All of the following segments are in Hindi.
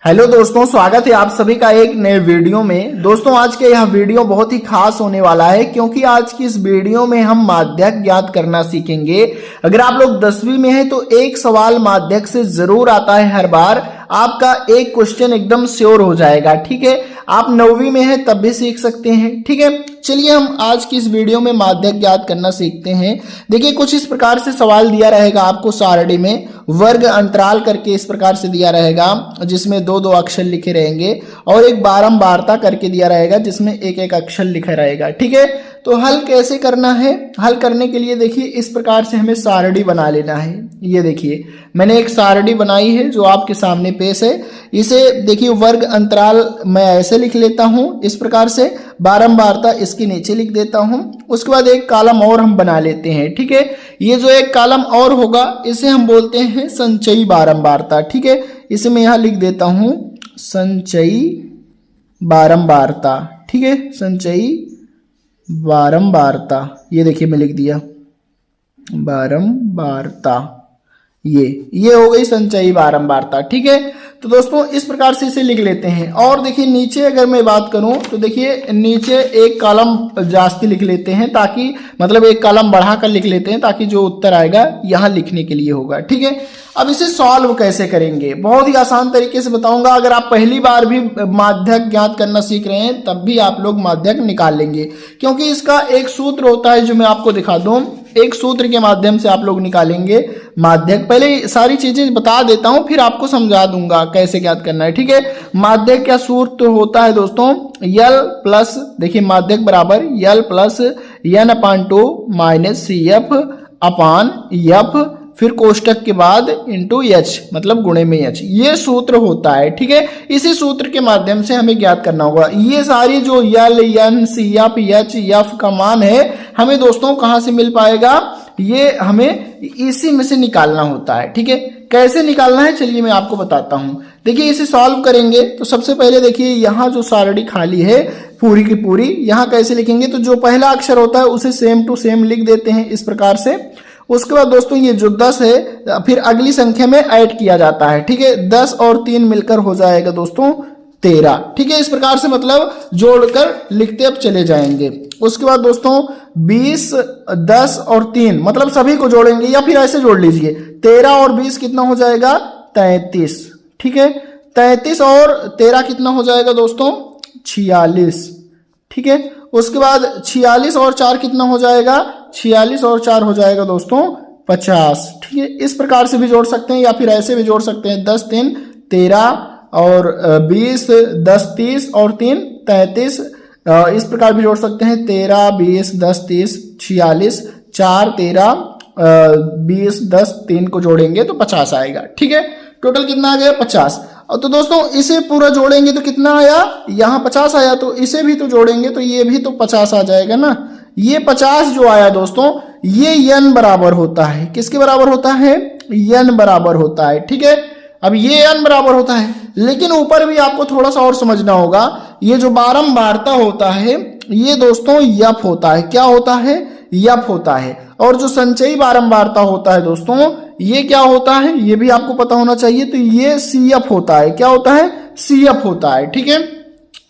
हेलो दोस्तों, स्वागत है आप सभी का एक नए वीडियो में। दोस्तों आज का यह वीडियो बहुत ही खास होने वाला है क्योंकि आज की इस वीडियो में हम माध्यक ज्ञात करना सीखेंगे। अगर आप लोग 10वीं में हैं तो एक सवाल माध्यक से जरूर आता है हर बार, आपका एक क्वेश्चन एकदम श्योर हो जाएगा। ठीक है, आप 9वीं में हैं तब भी सीख सकते हैं। ठीक है, चलिए हम आज की इस वीडियो में माध्यक ज्ञात करना सीखते हैं। देखिए कुछ इस प्रकार से सवाल दिया रहेगा आपको सारणी में, वर्ग अंतराल करके इस प्रकार से दिया रहेगा जिसमें दो दो अक्षर लिखे रहेंगे और एक बारंबारता करके दिया रहेगा जिसमें एक एक अक्षर लिखा रहेगा। ठीक है, तो हल कैसे करना है? हल करने के लिए देखिए इस प्रकार से हमें सारणी बना लेना है। ये देखिए मैंने एक सारणी बनाई है जो आपके सामने पेश है। इसे देखिए वर्ग अंतराल मैं ऐसे लिख लेता हूं इस प्रकार से, बारंबारता इसके नीचे लिख देता हूं। उसके बाद एक कॉलम और हम बना लेते हैं। ठीक है, ये जो एक कॉलम और होगा इसे हम बोलते हैं संचयी बारंबारता। ठीक है, इसे मैं यहां लिख देता हूं संचयी बारंबारता। ठीक है, संचयी बारंबारता, ये देखिए मैं लिख दिया बारंबारता। ये हो गई संचयी बारंबारता। ठीक है, तो दोस्तों इस प्रकार से इसे लिख लेते हैं। और देखिए नीचे अगर मैं बात करूं तो देखिए नीचे एक कॉलम जास्ती लिख लेते हैं ताकि मतलब एक कॉलम बढ़ाकर लिख लेते हैं ताकि जो उत्तर आएगा यहां लिखने के लिए होगा। ठीक है, अब इसे सॉल्व कैसे करेंगे बहुत ही आसान तरीके से बताऊंगा। अगर आप पहली बार भी माध्यक ज्ञात करना सीख रहे हैं तब भी आप लोग माध्यक निकाल लेंगे क्योंकि इसका एक सूत्र होता है जो मैं आपको दिखा दूं। एक सूत्र के माध्यम से आप लोग निकालेंगे माध्यक। पहले सारी चीजें बता देता हूं फिर आपको समझा दूंगा कैसे ज्ञात करना है। ठीक है, माध्यक का सूत्र होता है दोस्तों यल प्लस, देखिए माध्यक बराबर यल प्लस एन अपान 2 minus C F upon F, फिर कोष्टक के बाद इंटू एच मतलब गुणे में एच, ये सूत्र होता है। ठीक है, इसी सूत्र के माध्यम से हमें ज्ञात करना होगा। ये सारी जो L N C F H F का मान है हमें दोस्तों कहां से मिल पाएगा? ये हमें इसी में से निकालना होता है। ठीक है, कैसे निकालना है चलिए मैं आपको बताता हूं। देखिए इसे सॉल्व करेंगे तो सबसे पहले देखिए यहाँ जो सारणी खाली है पूरी की पूरी, यहाँ कैसे लिखेंगे तो जो पहला अक्षर होता है उसे सेम टू सेम लिख देते हैं इस प्रकार से। उसके बाद दोस्तों ये जो 10 है फिर अगली संख्या में ऐड किया जाता है। ठीक है, 10 और 3 मिलकर हो जाएगा दोस्तों 13। ठीक है, इस प्रकार से मतलब जोड़कर लिखते अब चले जाएंगे। उसके बाद दोस्तों 20 10 और 3 मतलब सभी को जोड़ेंगे या फिर ऐसे जोड़ लीजिए 13 और 20 कितना हो जाएगा 33। ठीक है, 33 और 13 कितना हो जाएगा दोस्तों 46। ठीक है, उसके बाद 46 और 4 कितना हो जाएगा 46 और 4 हो जाएगा दोस्तों 50। ठीक है, इस प्रकार से भी जोड़ सकते हैं या फिर ऐसे भी जोड़ सकते हैं 10 3 13 और 20 10 30 और 3 33, इस प्रकार भी जोड़ सकते हैं 13 20 10 30 46 4 13 20 10 3 को जोड़ेंगे तो 50 आएगा। ठीक है, टोटल कितना आ गया 50। तो दोस्तों इसे पूरा जोड़ेंगे तो कितना आया, यहाँ 50 आया तो इसे भी तो जोड़ेंगे तो ये भी तो 50 आ जाएगा ना। ये 50 जो आया दोस्तों ये n बराबर होता है, किसके बराबर होता है n बराबर होता है। ठीक है, अब ये n बराबर होता है लेकिन ऊपर भी आपको थोड़ा सा और समझना होगा। ये जो बारंबारता होता है ये दोस्तों यफ होता है। क्या होता है? यफ होता है। और जो संचयी बारंबारता होता है दोस्तों ये क्या होता है ये भी आपको पता होना चाहिए। तो ये CF होता है। क्या होता है? CF होता है। ठीक है,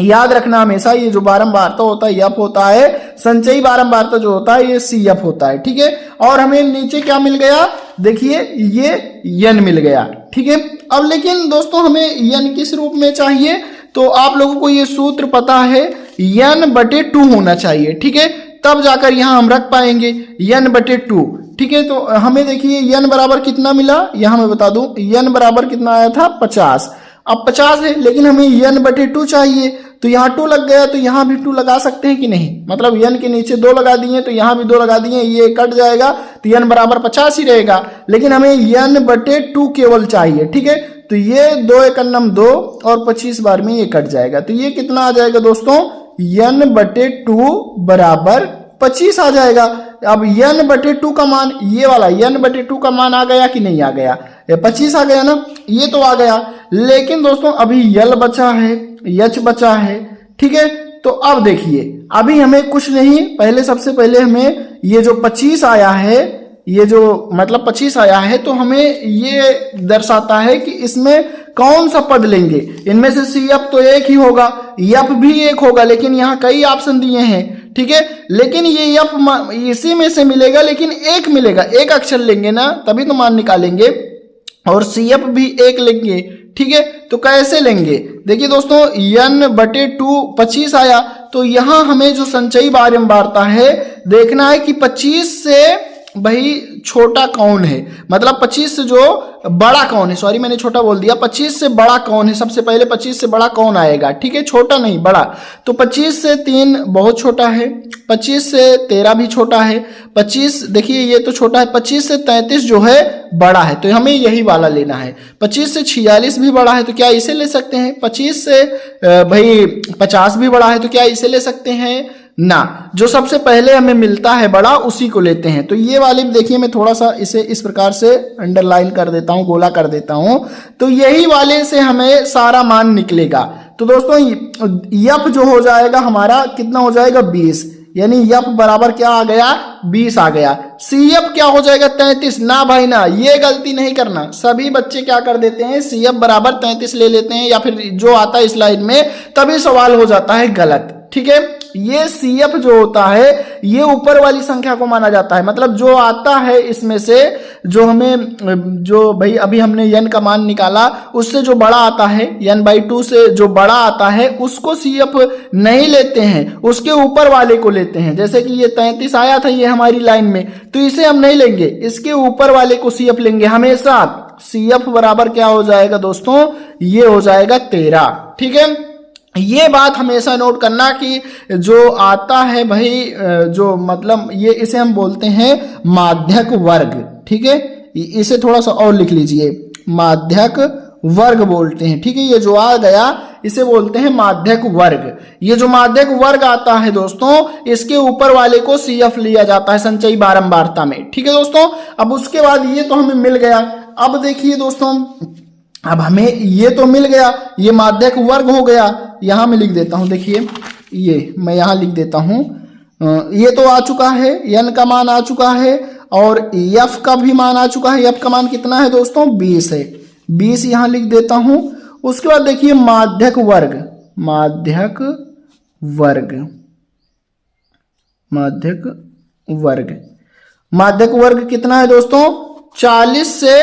याद रखना हमेशा ये जो बारंबारता होता है यफ होता है, संचयी बारंबारता जो होता है ये CF होता है। ठीक है, और हमें नीचे क्या मिल गया देखिए ये n मिल गया। ठीक है, अब लेकिन दोस्तों हमें n किस रूप में चाहिए तो आप लोगों को ये सूत्र पता है n/2 होना चाहिए। ठीक है, तब जाकर यहां हम रख पाएंगे n/2। ठीक है, तो हमें देखिए n बराबर कितना मिला यहां मैं बता दूं n बराबर कितना आया था 50। अब 50 है लेकिन हमें n/2 चाहिए तो यहाँ 2 लग गया तो यहाँ भी 2 लगा सकते हैं कि नहीं, मतलब n के नीचे 2 लगा दिए तो यहाँ भी 2 लगा दिए, ये कट जाएगा तो n बराबर 50 ही रहेगा। लेकिन हमें n/2 केवल चाहिए। ठीक है, तो ये 2 एकन्नम 2 और 25 बार में ये कट जाएगा तो ये कितना आ जाएगा दोस्तों n/2 बराबर 25 आ जाएगा। अब n/2 का मान ये वाला n/2 का मान आ गया कि नहीं आ गया? 25 आ गया ना, ये तो आ गया। लेकिन दोस्तों अभी यल बचा है एच बचा है। ठीक है, तो अब देखिए अभी हमें कुछ नहीं, पहले सबसे पहले हमें ये जो 25 आया है ये जो मतलब 25 आया है, तो हमें ये दर्शाता है कि इसमें कौन सा पद लेंगे। इनमें से CF तो एक ही होगा, F भी एक होगा, लेकिन यहाँ कई ऑप्शन दिए हैं, ठीक है। लेकिन ये F इसी में से मिलेगा, लेकिन एक मिलेगा, एक अक्षर लेंगे ना तभी तो मान निकालेंगे, और CF भी एक लेंगे, ठीक है। तो कैसे लेंगे, देखिए दोस्तों, n/2 25 आया, तो यहां हमें जो संचयी बारंबारता है देखना है कि 25 से भाई छोटा कौन है, मतलब 25 से जो बड़ा कौन है, सॉरी मैंने छोटा बोल दिया, 25 से बड़ा कौन है, सबसे पहले 25 से बड़ा कौन आएगा, ठीक है, छोटा नहीं बड़ा। तो 25 से 3 बहुत छोटा है, 25 से 13 भी छोटा है, 25 देखिए ये तो छोटा है, 25 से 33 जो है बड़ा है, तो हमें यही वाला लेना है। 25 से 46 भी बड़ा है, तो क्या इसे ले सकते हैं। 25 से भाई 50 भी बड़ा है, तो क्या इसे ले सकते हैं ना। जो सबसे पहले हमें मिलता है बड़ा, उसी को लेते हैं। तो ये वाली देखिए, मैं थोड़ा सा इसे इस प्रकार से अंडरलाइन कर देता हूं, गोला कर देता हूं, तो यही वाले से हमें सारा मान निकलेगा। तो दोस्तों F जो हो जाएगा हमारा कितना हो जाएगा 20, यानी F बराबर क्या आ गया 20 आ गया। CF क्या हो जाएगा 33, ना भाई ना, ये गलती नहीं करना। सभी बच्चे क्या कर देते हैं, CF बराबर 33 ले लेते हैं, या फिर जो आता है स्लाइड में, तभी सवाल हो जाता है गलत, ठीक है। ये CF जो होता है ये ऊपर वाली संख्या को माना जाता है, मतलब जो आता है इसमें से, जो हमें जो भाई अभी हमने n का मान निकाला, उससे जो बड़ा आता है, n/2 से जो बड़ा आता है उसको CF नहीं लेते हैं, उसके ऊपर वाले को लेते हैं। जैसे कि ये 33 आया था ये हमारी लाइन में, तो इसे हम नहीं लेंगे, इसके ऊपर वाले को CF लेंगे हमेशा। CF बराबर क्या हो जाएगा दोस्तों, ये हो जाएगा 13, ठीक है। ये बात हमेशा नोट करना कि जो आता है भाई, जो मतलब ये इसे हम बोलते हैं माध्यक वर्ग, ठीक है। इसे थोड़ा सा और लिख लीजिए, माध्यक वर्ग बोलते हैं, ठीक है। ये जो आ गया इसे बोलते हैं माध्यक वर्ग। ये जो माध्यक वर्ग आता है दोस्तों, इसके ऊपर वाले को CF लिया जाता है संचयी बारंबारता में, ठीक है दोस्तों। अब उसके बाद ये तो हमें मिल गया। अब देखिए दोस्तों, अब हमें ये तो मिल गया, ये माध्यक वर्ग हो गया। यहां मैं लिख देता हूं, देखिए ये मैं यहां लिख देता हूं, ये तो आ चुका है, n का मान आ चुका है, और F का भी मान आ चुका है। F का मान कितना है दोस्तों 20 है, 20 यहां लिख देता हूं। उसके बाद देखिए माध्यक वर्ग, माध्यक वर्ग, माध्यक वर्ग, माध्यक वर्ग कितना है दोस्तों 40 से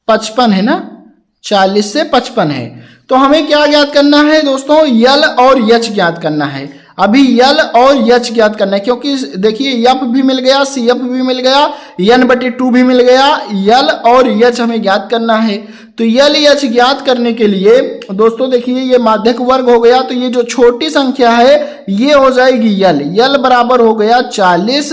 55 है ना, 40 से 55 है। तो हमें क्या ज्ञात करना है दोस्तों, यल और यच ज्ञात करना है। अभी यल और यच ज्ञात करना है, क्योंकि देखिए F भी मिल गया, CF भी मिल गया, n/2 भी मिल गया, यल और यच हमें ज्ञात करना है। तो यल यच ज्ञात करने के लिए दोस्तों देखिए ये माध्यक वर्ग हो गया, तो ये जो छोटी संख्या है ये हो जाएगी यल, यल बराबर हो गया 40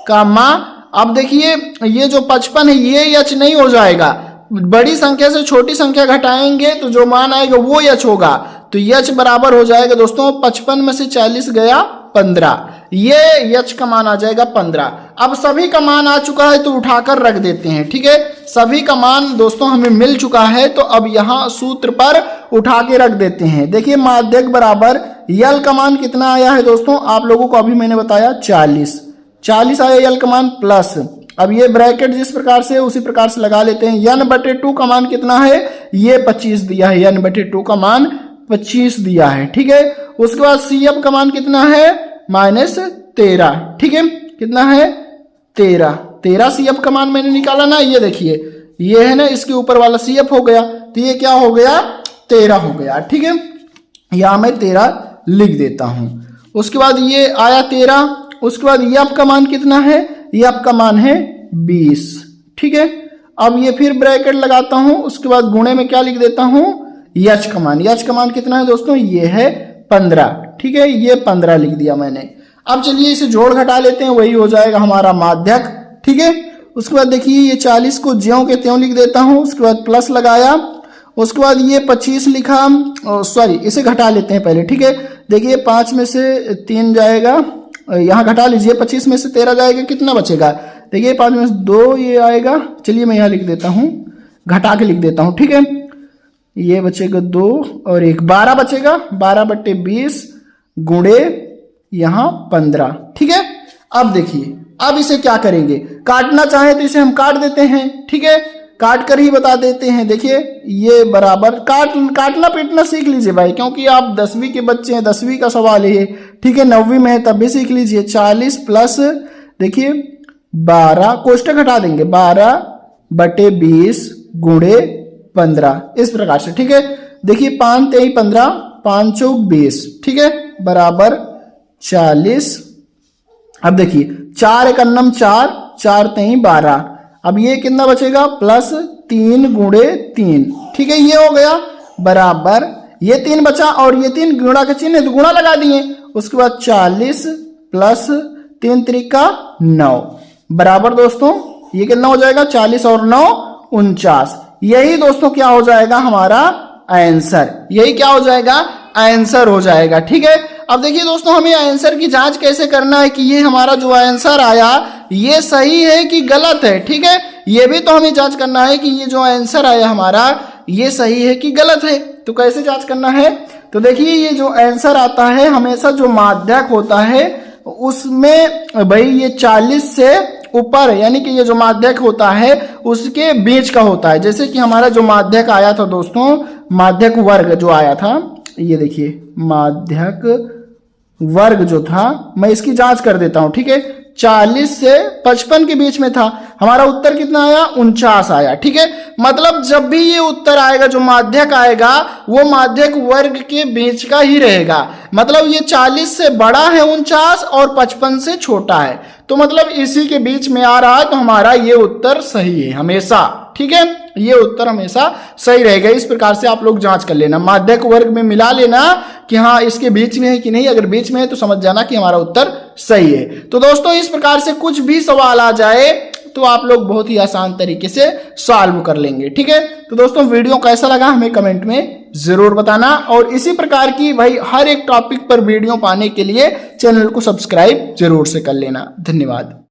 का मा। अब देखिए ये जो 55 है ये यच नहीं हो जाएगा, बड़ी संख्या से छोटी संख्या घटाएंगे तो जो मान आएगा वो यच होगा। तो यच बराबर हो जाएगा दोस्तों 55 में से 40 गया 15, ये यच का मान आ जाएगा 15। अब सभी का मान आ चुका है तो उठाकर रख देते हैं, ठीक है। सभी का मान दोस्तों हमें मिल चुका है, तो अब यहां सूत्र पर उठा के रख देते हैं। देखिए माध्यक बराबर यल का मान कितना आया है दोस्तों, आप लोगों को अभी मैंने बताया 40 आया यल का मान, प्लस अब ये ब्रैकेट जिस प्रकार से उसी प्रकार से लगा लेते हैं। n/2 का मान कितना है, ये 25 दिया है, n/2 का मान 25 दिया है, ठीक है। उसके बाद CF का मान कितना है -13, ठीक है, कितना है 13 CF का मान मैंने निकाला ना, ये देखिए ये है ना, इसके ऊपर वाला CF हो गया, तो ये क्या हो गया 13 हो गया, ठीक है। यहां मैं 13 लिख देता हूं। उसके बाद ये आया 13, उसके बाद F का मान कितना है, F का मान है 20, ठीक है। अब ये फिर ब्रैकेट लगाता हूं, उसके बाद गुणे में क्या लिख देता हूं यच का मान, यच का मान कितना है दोस्तों, ये है 15, ठीक है, ये 15 लिख दिया मैंने। अब चलिए इसे जोड़ घटा लेते हैं, वही हो जाएगा हमारा माध्यक, ठीक है। उसके बाद देखिए ये 40 को ज्यों के त्यों लिख देता हूं, उसके बाद प्लस लगाया, उसके बाद ये 25 लिखा, सॉरी इसे घटा लेते हैं पहले, ठीक है। देखिए 5 में से 3 जाएगा, यहाँ घटा लीजिए, 25 में से 13 जाएगा, कितना बचेगा, देखिए 5 में से 2 ये आएगा, चलिए मैं यहाँ लिख देता हूँ, घटा के लिख देता हूँ, ठीक है। ये बचेगा 2 और 1, 12 बचेगा, 12/20 गुणे यहाँ 15, ठीक है। अब देखिए, अब इसे क्या करेंगे, काटना चाहे तो इसे हम काट देते हैं, ठीक है, काट कर ही बता देते हैं। देखिए ये बराबर काटना पीटना सीख लीजिए भाई, क्योंकि आप 10वीं के बच्चे हैं, 10वीं का सवाल है, ठीक है, 9वीं में है तब भी सीख लीजिए। 40 प्लस देखिए 12, कोष्टक हटा देंगे, 12/20 गुणे 15, इस प्रकार से, ठीक है। देखिए 5 3 15, 5 चौक 20, ठीक है, बराबर 40। अब देखिए 4 एक अन्नम 4, 4 3 12, अब ये कितना बचेगा, प्लस 3 गुणे 3, ठीक है, ये हो गया बराबर, ये 3 बचा और ये 3 गुणा का चिन्ह है तो गुणा लगा दिए। उसके बाद 40 प्लस 3 त्रिका 9, बराबर दोस्तों ये कितना हो जाएगा, 40 और 9 49। यही दोस्तों क्या हो जाएगा हमारा आंसर, यही क्या हो जाएगा, आंसर हो जाएगा, ठीक है। अब देखिए दोस्तों हमें आंसर की जांच कैसे करना है कि ये हमारा जो आंसर आया ये सही है कि गलत है, ठीक है, ये भी तो हमें जांच करना है कि ये जो आंसर आया हमारा ये सही है कि गलत है। तो कैसे जांच करना है, तो देखिए ये जो आंसर आता है हमेशा जो माध्यक होता है उसमें भाई ये 40 से ऊपर, यानी कि ये जो माध्यक होता है उसके बीच का होता है। जैसे कि हमारा जो माध्यक आया था दोस्तों, माध्यक वर्ग जो आया था, ये देखिए माध्यक वर्ग जो था, मैं इसकी जांच कर देता हूं, ठीक है, 40 से 55 के बीच में था, हमारा उत्तर कितना आया, 49 आया, ठीक है। मतलब जब भी ये उत्तर आएगा जो माध्यक आएगा वो माध्यक वर्ग के बीच का ही रहेगा, मतलब ये 40 से बड़ा है 49 और 55 से छोटा है, तो मतलब इसी के बीच में आ रहा है, तो हमारा ये उत्तर सही है हमेशा, ठीक है, ये उत्तर हमेशा सही रहेगा। इस प्रकार से आप लोग जांच कर लेना, माध्यक वर्ग में मिला लेना कि हाँ इसके बीच में है कि नहीं, अगर बीच में है तो समझ जाना कि हमारा उत्तर सही है। तो दोस्तों इस प्रकार से कुछ भी सवाल आ जाए तो आप लोग बहुत ही आसान तरीके से सॉल्व कर लेंगे, ठीक है। तो दोस्तों वीडियो कैसा लगा हमें कमेंट में जरूर बताना, और इसी प्रकार की भाई हर एक टॉपिक पर वीडियो पाने के लिए चैनल को सब्सक्राइब जरूर से कर लेना। धन्यवाद।